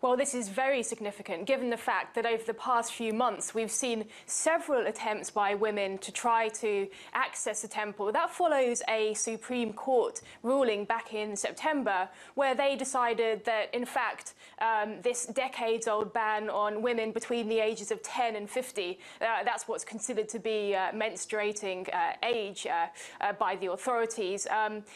Well, this is very significant, given the fact that over the past few months we've seen several attempts by women to try to access the temple. That follows a Supreme Court ruling back in September, where they decided that, in fact, this decades-old ban on women between the ages of 10 and 50, that's what's considered to be menstruating age by the authorities,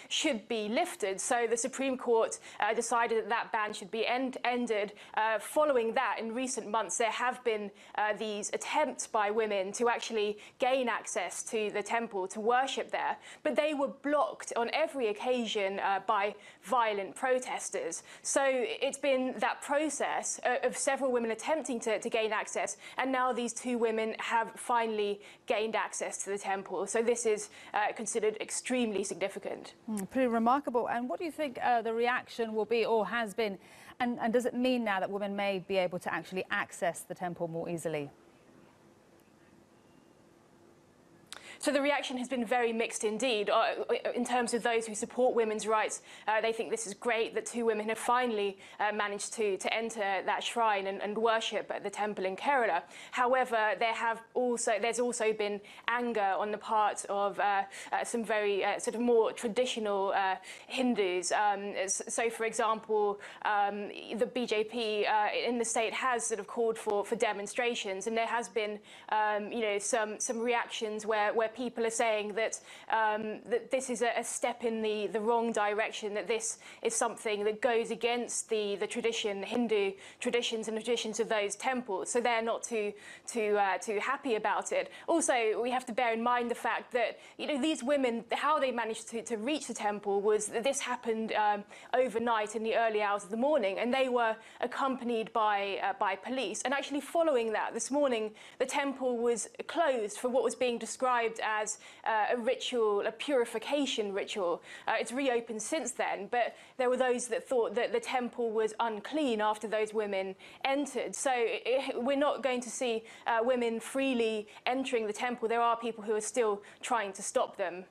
should be lifted. So the Supreme Court decided that that ban should be ended. Following that, in recent months, there have been these attempts by women to actually gain access to the temple, to worship there, but they were blocked on every occasion by violent protesters. So it's been that process of several women attempting to gain access, and now these two women have finally gained access to the temple. So this is considered extremely significant. Pretty remarkable. And what do you think the reaction will be, or has been? And does it mean now that women may be able to actually access the temple more easily? So the reaction has been very mixed indeed. In terms of those who support women's rights, they think this is great that two women have finally managed to enter that shrine and worship at the temple in Kerala. However, there's also been anger on the part of some very sort of more traditional Hindus. So, for example, the BJP in the state has sort of called for demonstrations, and there has been, some reactions where people are saying that that this is a step in the wrong direction, that this is something that goes against the Hindu traditions and traditions of those temples. So they're not too happy about it. Also, we have to bear in mind the fact that these women, how they managed to reach the temple was that this happened overnight in the early hours of the morning, and they were accompanied by police. And actually, following that, this morning the temple was closed for what was being described as a ritual, a purification ritual. It's reopened since then, but there were those that thought that the temple was unclean after those women entered. So we're not going to see women freely entering the temple. There are people who are still trying to stop them.